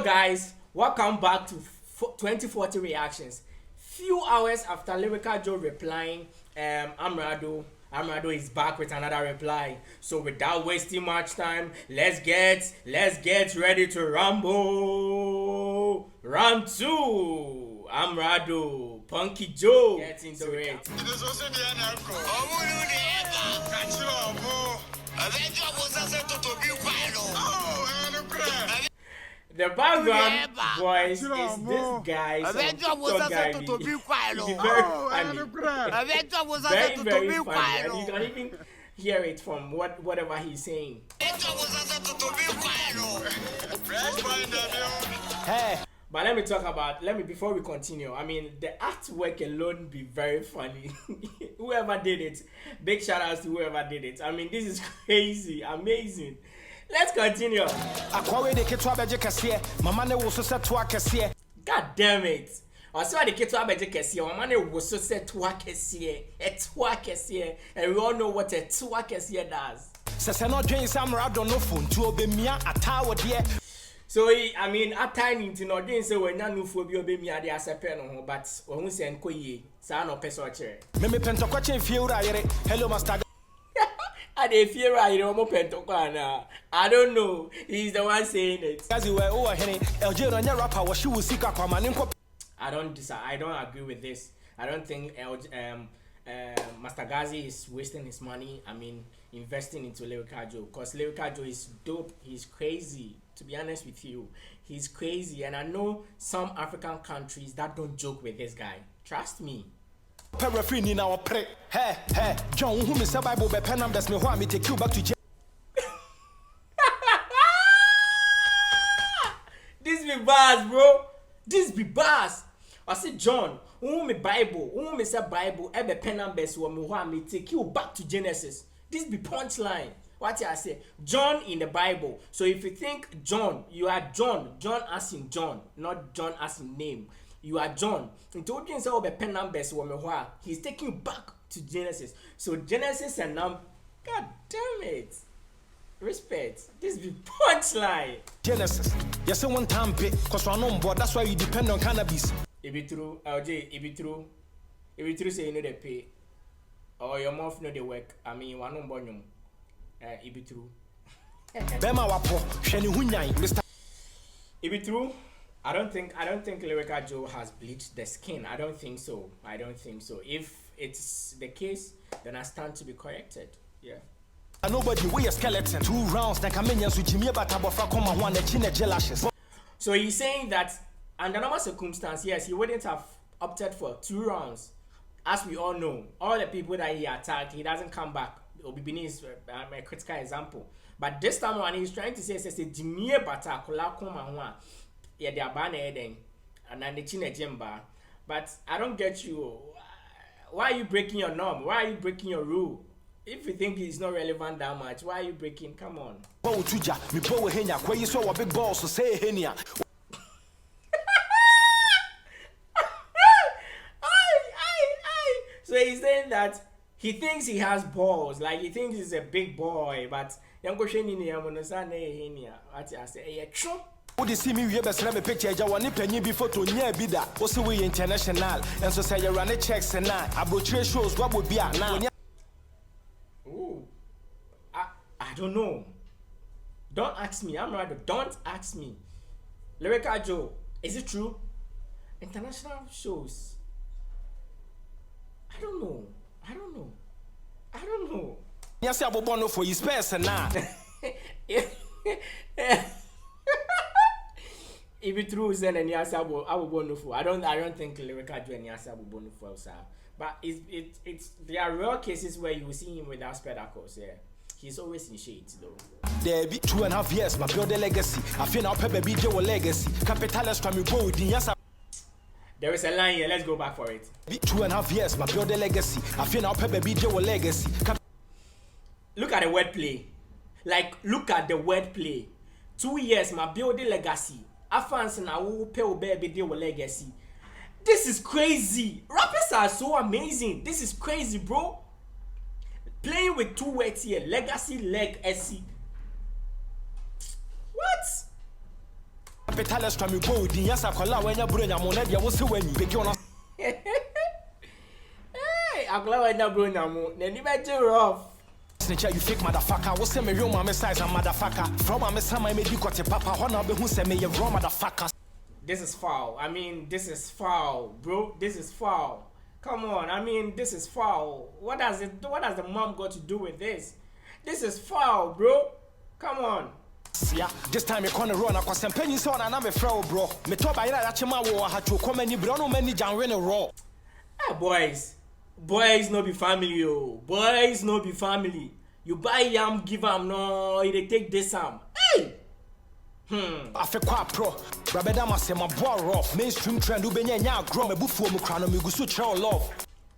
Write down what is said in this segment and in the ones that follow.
Hello guys, welcome back to 2040 reactions. Few hours after Lyrical Joe replying, Amerado is back with another reply. So without wasting much time, let's get ready to rumble. Round 2. Amerado, Ponky Joe. Get into it. It is also the anarcho. The background voice is this guy. Very funny. And you can even hear it from whatever he's saying. But before we continue, I mean, the artwork alone be very funny. Whoever did it, big shout outs to whoever did it. I mean, this is crazy, amazing. Let's continue. God damn it. I saw the kid was so set to work and we all know what a twerk does. So I mean, at time to not doing so when no phobia be me at the asapeno, but when we send Koye, San or Pesoche. Hello, Master. I fear I don't know. He's the one saying it. I don't agree with this. I don't think Master Gazi is wasting his money. I mean, investing into Lyrical Joe, because Lyrical Joe is dope. He's crazy. To be honest with you, he's crazy, and I know some African countries that don't joke with this guy. Trust me. John, who is Bible be pen numbers me who me take you back to jail. This be bars, bro. This be bars. I say John, who me Bible, who me say Bible, be pen numbers who me take you back to Genesis. This be punchline. What I say? John in the Bible. So if you think John, you are John. John as in John, not John as in name. You are John. He's taking you back to Genesis. So Genesis and God damn it. Respect. This be punchline. Genesis. Yes, one time bit, because we're on board. That's why you depend on cannabis. If it true, LJ, if it true say you know they pay. Or your mouth know they work. I mean, you are no bonum. If it true. If it true. I don't think Lyrical Joe has bleached the skin. I don't think so. If it's the case, then I stand to be corrected. Yeah. Nobody wear a skeleton. 2 rounds like a minion with Jimmy So he's saying that under normal circumstances, yes, he wouldn't have opted for 2 rounds. As we all know, all the people that he attacked, he doesn't come back. Obibini is a critical example. But this time around, he's trying to say, Jimmy Bata yeah, they are banned and then the China Jemba. But I don't get you. Why are you breaking your norm? Why are you breaking your rule? If you think it's not relevant that much, why are you breaking? Come on. So he's saying that he thinks he has balls, like he thinks he's a big boy, but would you see me we best let me picture one penny before to near bida also we international and so say you run checks and I brochure shows what would be now. Ooh, I don't know. Don't ask me. Don't ask me. Lyrical Joe, is it true? International shows. I don't know. Yes, I will born for his person now. If it true, then any answer I will born for. I don't think Lyrical Joe any answer will born for, sir. But it's there are rare cases where you will see him without spectacles. Yeah, he's always in shades though. There be 2.5 years, my build a legacy. I feel now baby Joe legacy. Capitalist from you go with the answer. There is a line here. Let's go back for it. 2.5 years, my build a legacy. I feel now baby Joe legacy. Look at the wordplay. Like, look at the wordplay. 2 years, my building legacy. Afans and I will pay baby deal with legacy. This is crazy. Rappers are so amazing. This is crazy, bro. Playing with 2 words here. Legacy, legacy. What? Capitalists from you go, the yes, I call out when you're bringing a money, you will see when you begin on. Hey, I'm glad I never know. Then you better rough. You fake motherfucker, what's the real mama size and motherfucker? From my son, I may be got a papa, honor, who sent me a wrong motherfucker. This is foul. I mean, this is foul, bro. This is foul. Come on. I mean, this is foul. What does the mom got to do with this? This is foul, bro. Come on. Yeah, this time you're gonna run across some pennies on and I'm a fraud, bro. Me talk by that Chima war had to come any brown many down in a raw. Ah, boys. Boys no be family, oh. Boys no be family. You buy yam, give am, no, they take this am. Hey! I feel quite pro. Rabeda must say my boy rough. Mainstream trend, Ubenya, grow me before me crown me go so love.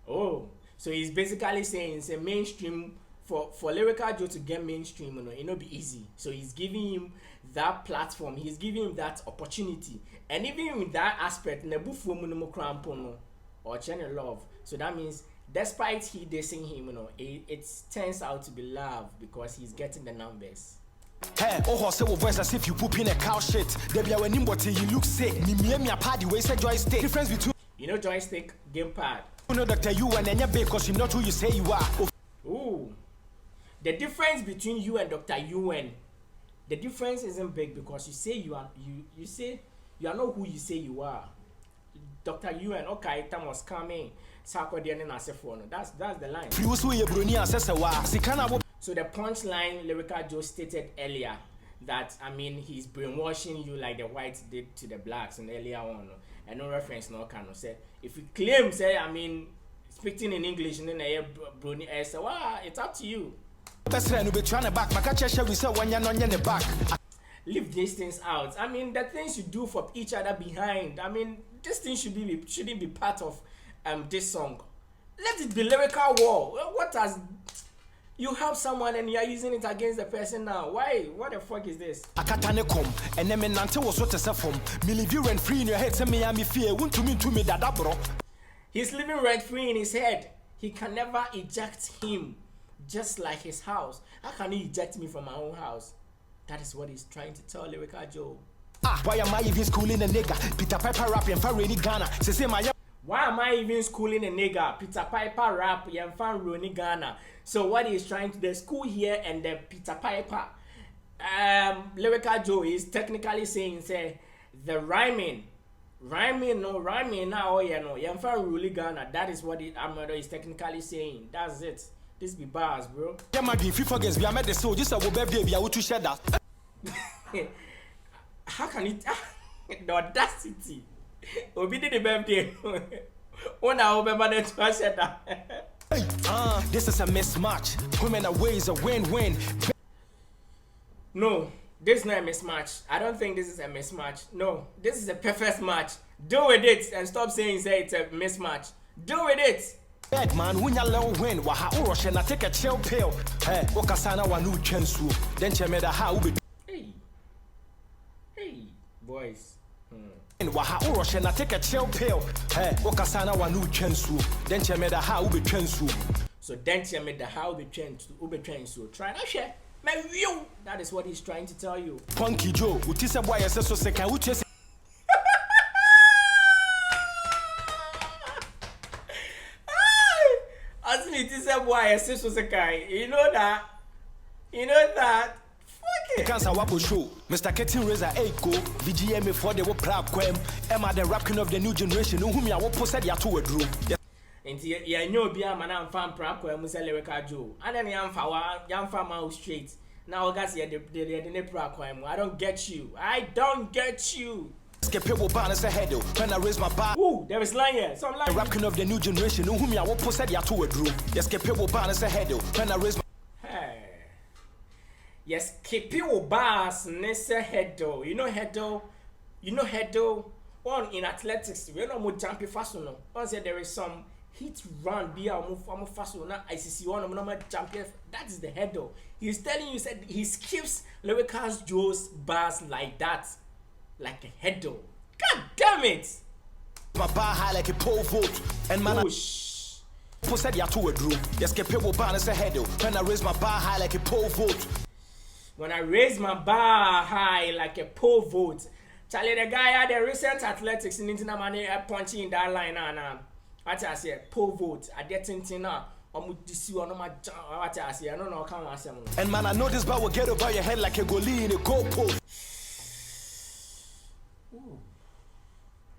Oh, so he's basically saying it's a mainstream for Lyrical Joe to get mainstream, you know, it not be easy. So he's giving him that platform, he's giving him that opportunity. And even with that aspect, Nebufu Munumo Crampono or channel love. So that means despite he dissing him, you know, it turns out to be love because he's getting the numbers. Hey, oh, say voice as if you poop in a cow shit. There be a when but you look sick. Me party way say joystick. Difference between you know joystick gamepad. You know Dr. You and then because you're not who you say you are. Ooh. The difference between you and Dr. UN, the difference isn't big because you say you say you are not who you say you are. Dr. UN, okay, time was coming. That's the line. So the punchline Lyrical Joe stated earlier that I mean he's brainwashing you like the whites did to the blacks and earlier on, and no reference no kind of said if you claim say I mean speaking in English and then I Bruni say wow it's up to you. Leave these things out. I mean the things you do for each other behind. I mean this thing shouldn't be part of this song. Let it be lyrical war. What has you help someone and you are using it against the person now? Why? What the fuck is this? And then Nante was what me live rent free in your head. Me fear won't to me that bro. He's living rent free in his head. He can never eject him, just like his house. How can he eject me from my own house? That is what he's trying to tell Lyrical Joe. Why am I even schooling a nigga? Peter Piper rap and Faroni Ghana. Why am I even schooling a nigga? Peter Piper rap and Faroni Ghana. So what he's trying to the school here and the Peter Piper, Lyrical Joe is technically saying say the rhyming now Faroni Ghana. That is what Amerado is technically saying. That's it. This be bars, bro. Yeah, my if you forget, we are met the soul. Just a birthday, we are to share that. How can it? The audacity. Obi did the birthday. One hour, remember that share that. This is a mismatch. Women are ways a win-win. No, this is not a mismatch. I don't think this is a mismatch. No, this is a perfect match. Do with it and stop saying it's a mismatch. Do with it. Bad man, when you low win, waha urush and I take a chill pill. Hey, Okasana one new chance. Then you made a how be. Hey, boys. Waha urush and I take a chill pill. Hey, Okasana one new chance. Then you made a how be chance. So then you made the how be chance. Try that shit. That is what he's trying to tell you. Ponky Joe, what is a boy so second? Which is it is a boy, so second. You know that. Fuck it. Cancer Wapo show. Mr. Ketin Razor Echo, VGM for the Wopra Quem, Emma the rapping of the new generation, whom you are posted ya to a drew. And you know, be a man and fan Praquem with Lyrical Joe. And then young farmer straight. Now, guys, the Praquem. I don't get you. People balance ahead when I raise my bar. Ooh, there is line here. Some line. Rapping of the new generation, whom you are posted ya to a drew. Yes, people balance ahead when I raise my. Hey. Yes, people balance ahead. You know head. On in athletics, we don't more jumping fast no. Once there is some hit run, be a more fast now. ICC one more champion. That is the head though. He's telling you said he skips Lyrical Joe's bars like that, like a head though. God damn it! My bar high like a pole vote and man. Posted ya to a drew. Yes, people balance ahead though. When I raise my bar high like a pole vote. When I raise my bar high like a pole vote. Charlie, the guy had the recent athletics in international money punching in that line and what I say, poll vote, I get into now. What I say, I don't know how I say. And man, I know this ball will get over your head like a goalie in a goal post.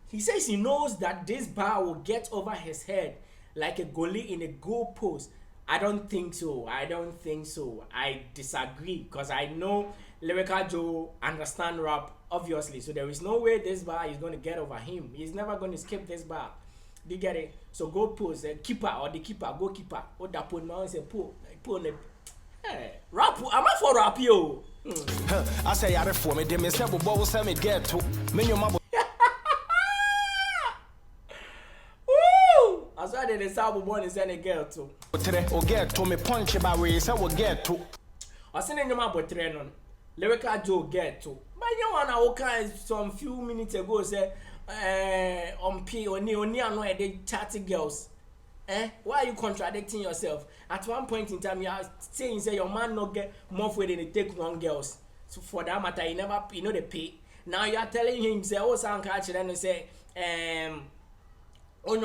He says he knows that this bar will get over his head like a goalie in a goal post. I don't think so. I disagree because I know Lyrical Joe understand rap, obviously. So there is no way this bar is going to get over him. He's never going to skip this bar. Do you get it? So goal post, keeper or the keeper, goalkeeper. Or that put man say pull rap. I'm not for rap yo. I say I reform it. They may say but will say me get to me your mama. As well they say Baboon is any girl too. O get to me punch by way say we get to. I seen in my botre non. Lyrical Joe get to. But you wanna okay some few minutes ago say on P oni no dey chatty girls. Why are you contradicting yourself? At one point in time you are saying say your man no get more for than they take one girls. So for that matter you know they pay. Now you are telling him say oh sound catch and say why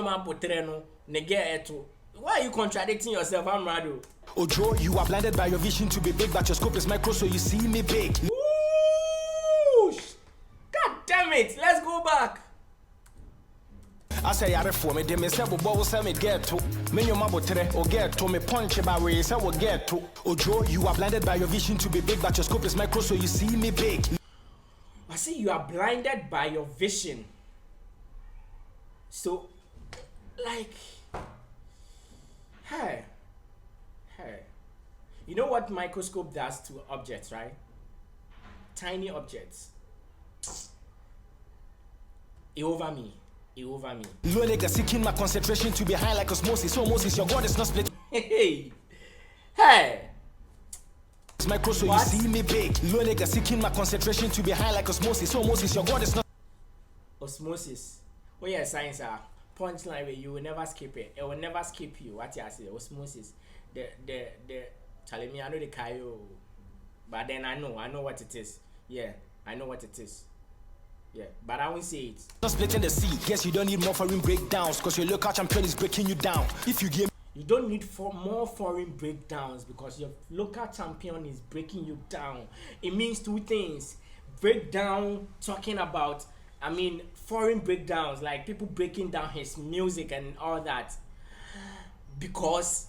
are you contradicting yourself, Amerado? Oh Joe, you are blinded by your vision to be big, but your scope is micro, so you see me big. Whoosh! God damn it! Let's go back. I say I reform me, they may say but will say me get to. Me your mama botre or get to me punch by way say we get to. Oh Joe, you are blinded by your vision to be big, but your scope is micro, so you see me big. I see you are blinded by your vision. So like, hey, you know what microscope does to objects, right? Tiny objects. It over me. Low nigga seeking my concentration to be high like osmosis. So Moses, your God is not split. Hey. It's micro, so What? you see me big. Low nigga seeking my concentration to be high like osmosis. So Moses, your God is not. Osmosis. Oh yeah, science punchline where you will never skip it. It will never skip you. What you say? Osmosis. The telling me I know the Kayo, but then I know what it is. Yeah, I know what it is. Yeah, but I won't say it. Not splitting the sea. Guess you don't need more foreign breakdowns, cause your local champion is breaking you down. If you give You don't need more foreign breakdowns because your local champion is breaking you down. It means two things. Breakdown, talking about, foreign breakdowns, like people breaking down his music and all that. Because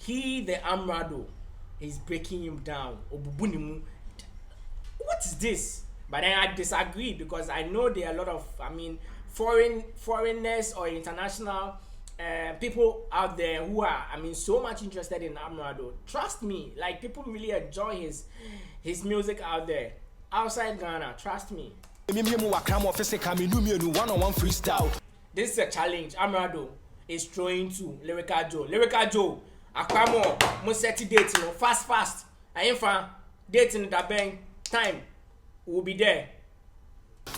the Amerado, is breaking him down. What is this? But then I disagree because I know there are a lot of, foreigners or international people out there who are, so much interested in Amerado. Trust me, like people really enjoy his music out there, outside Ghana. Trust me. one-on-one freestyle. This is a challenge. Amerado is throwing to Lyrical Joe. Lyrical Joe, Akwamo, mo set date, fast. I ain't fan date in the bank time. We'll be there.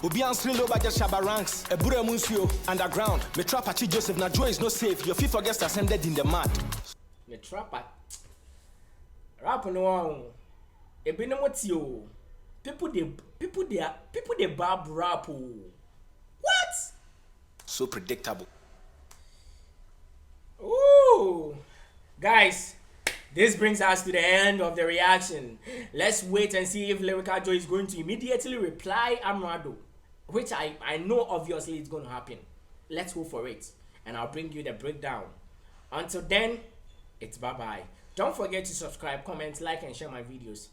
Obi answering low budget Shaba ranks. A Bure Munsio underground. Me trap at Joseph na Joe is no safe. Your FIFA guest ascended in the mud. Me trap at rap no one. E be no motio. People they bab rap. What? So predictable. Ooh. Guys, this brings us to the end of the reaction. Let's wait and see if Lyrical Joe is going to immediately reply Amerado, which I know obviously it's going to happen. Let's hope for it, and I'll bring you the breakdown. Until then, it's bye-bye. Don't forget to subscribe, comment, like, and share my videos.